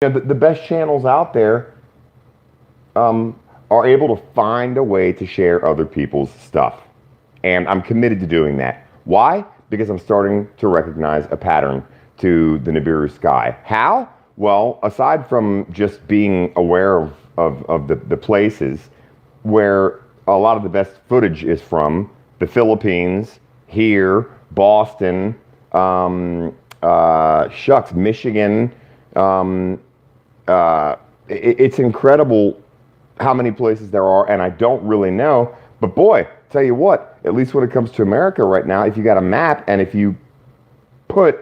The best channels out there are able to find a way to share other people's stuff. And I'm committed to doing that. Why? Because I'm starting to recognize a pattern to the Nibiru sky. How? Well, aside from just being aware of the places where a lot of the best footage is from, the Philippines, here, Boston, Michigan. It's incredible how many places there are, and I don't really know. But boy, tell you what, at least when it comes to America right now, if you got a map and if you put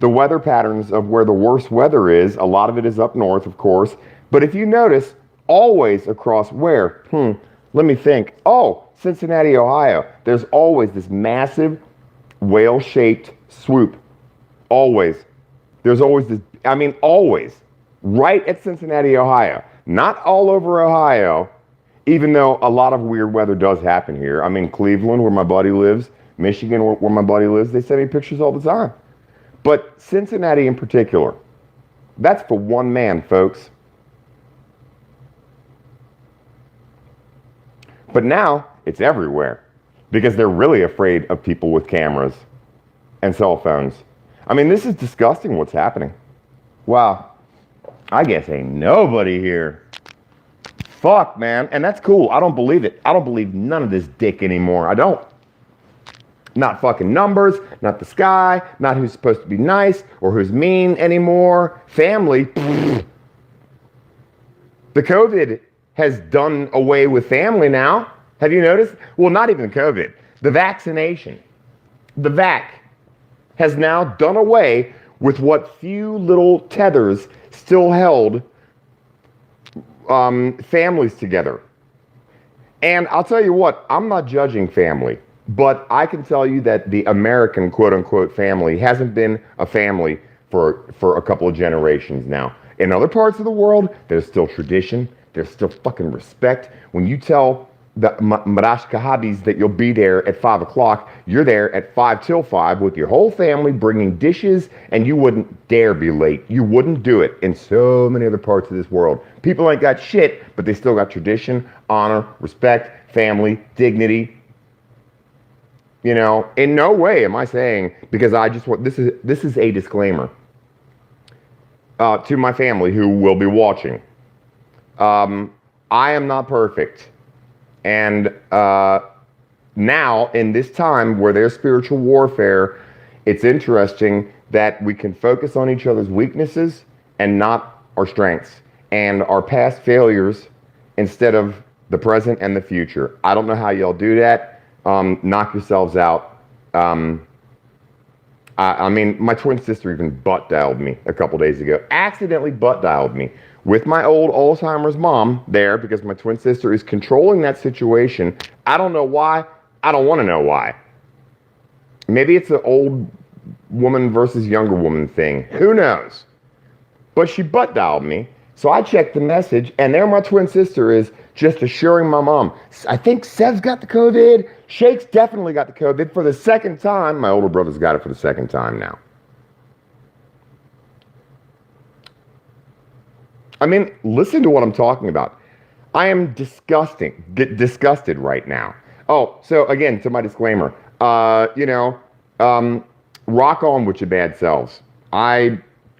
the weather patterns of where the worst weather is, a lot of it is up north, of course. But if you notice, always across where? Let me think. Oh, Cincinnati, Ohio. There's always this massive whale-shaped swoop. Always. There's always this, always. Right at Cincinnati, Ohio. Not all over Ohio, even though a lot of weird weather does happen here. I'm in Cleveland, where my buddy lives. Michigan, where my buddy lives. They send me pictures all the time. But Cincinnati in particular, that's for one man, folks. But now it's everywhere because they're really afraid of people with cameras and cell phones. This is disgusting what's happening. Wow. I guess ain't nobody here. Fuck, man. And that's cool. I don't believe it. I don't believe none of this dick anymore. I don't. Not fucking numbers, not the sky, not who's supposed to be nice or who's mean anymore. Family. The COVID has done away with family now. Have you noticed? Well, not even COVID. The vaccination. The vac has now done away with what few little tethers still held families together. And I'll tell you what, I'm not judging family, but I can tell you that the American quote-unquote family hasn't been a family for a couple of generations now. In other parts of the world, there's still tradition, there's still fucking respect. When you tell the Marash Kahabis that you'll be there at 5 o'clock, you're there at 5 till 5 with your whole family bringing dishes, and you wouldn't dare be late. You wouldn't do it in so many other parts of this world. People ain't got shit, but they still got tradition, honor, respect, family, dignity. In no way am I saying, because I just want, this is a disclaimer to my family who will be watching. I am not perfect. And now, in this time where there's spiritual warfare, it's interesting that we can focus on each other's weaknesses and not our strengths and our past failures instead of the present and the future. I don't know how y'all do that. Knock yourselves out. My twin sister even butt dialed me a couple days ago. Accidentally butt dialed me with my old Alzheimer's mom there because my twin sister is controlling that situation. I don't know why. I don't want to know why. Maybe it's an old woman versus younger woman thing. Who knows? But she butt dialed me. So I checked the message, and there my twin sister is just assuring my mom, I think Sev's got the COVID. Shake's definitely got the COVID for the second time. My older brother's got it for the second time now. Listen to what I'm talking about. I am disgusted right now. Oh, so again, to my disclaimer, rock on with your bad selves. I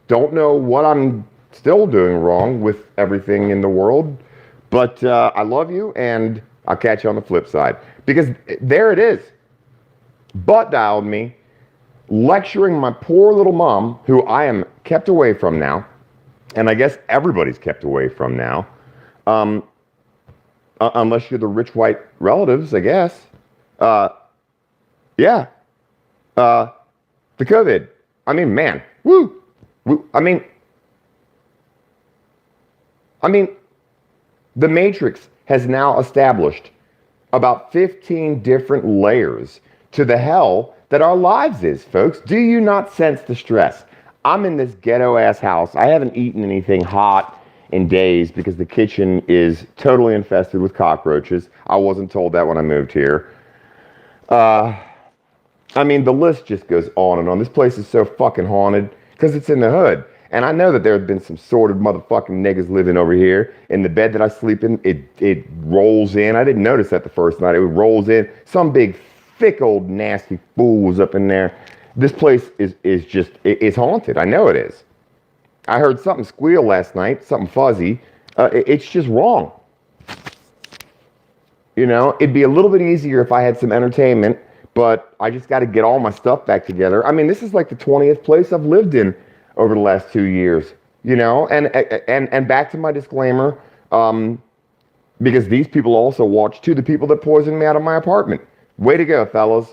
don't know what I'm still doing wrong with everything in the world, but I love you, and I'll catch you on the flip side. Because there it is. Butt dialed me, lecturing my poor little mom, who I am kept away from now. And I guess everybody's kept away from now. Unless you're the rich white relatives, I guess. Yeah. The COVID. Man. Woo. The Matrix has now established about 15 different layers to the hell that our lives is, folks. Do you not sense the stress? I'm in this ghetto-ass house. I haven't eaten anything hot in days because the kitchen is totally infested with cockroaches. I wasn't told that when I moved here. The list just goes on and on. This place is so fucking haunted because it's in the hood. And I know that there have been some sordid motherfucking niggas living over here. In the bed that I sleep in, it rolls in. I didn't notice that the first night. It rolls in. Some big, thick old nasty fool was up in there. This place is just, it's haunted. I know it is. I heard something squeal last night, something fuzzy. It's just wrong. You know, it'd be a little bit easier if I had some entertainment, but I just got to get all my stuff back together. I mean, this is like the 20th place I've lived in over the last 2 years, you know, and back to my disclaimer, because these people also watch too, the people that poisoned me out of my apartment. Way to go, fellas.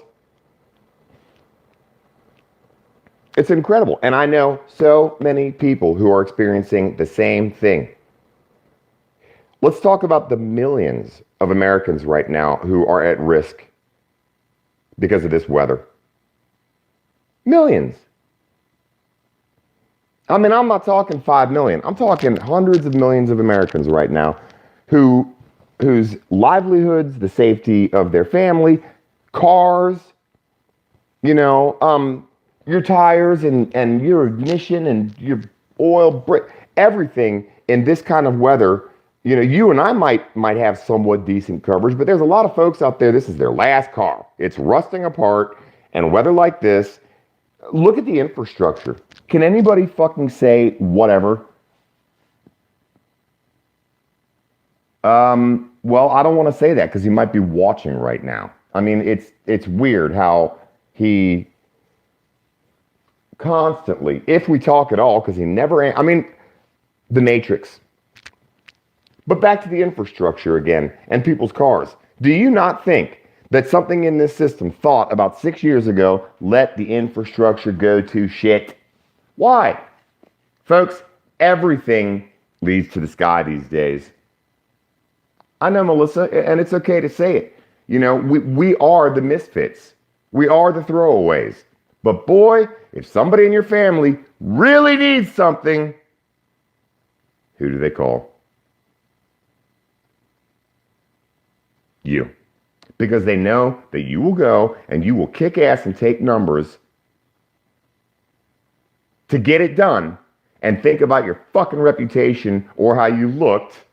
It's incredible. And I know so many people who are experiencing the same thing. Let's talk about the millions of Americans right now who are at risk because of this weather. Millions. I mean, I'm not talking 5 million. I'm talking hundreds of millions of Americans right now whose livelihoods, the safety of their family, cars, you know, your tires and your ignition and your oil, everything in this kind of weather. You know, you and I might have somewhat decent coverage, but there's a lot of folks out there, this is their last car. It's rusting apart, and weather like this, look at the infrastructure. Can anybody fucking say whatever? Well, I don't want to say that because he might be watching right now. I mean, it's weird how he constantly, if we talk at all, because he never, I mean, the Matrix. But back to the infrastructure again and people's cars. Do you not think that something in this system thought about 6 years ago, let the infrastructure go to shit? Why? Folks, everything leads to the sky these days. I know, Melissa, and it's okay to say it. You know, we are the misfits. We are the throwaways. But boy, if somebody in your family really needs something, who do they call? You. Because they know that you will go and you will kick ass and take numbers to get it done and think about your fucking reputation or how you looked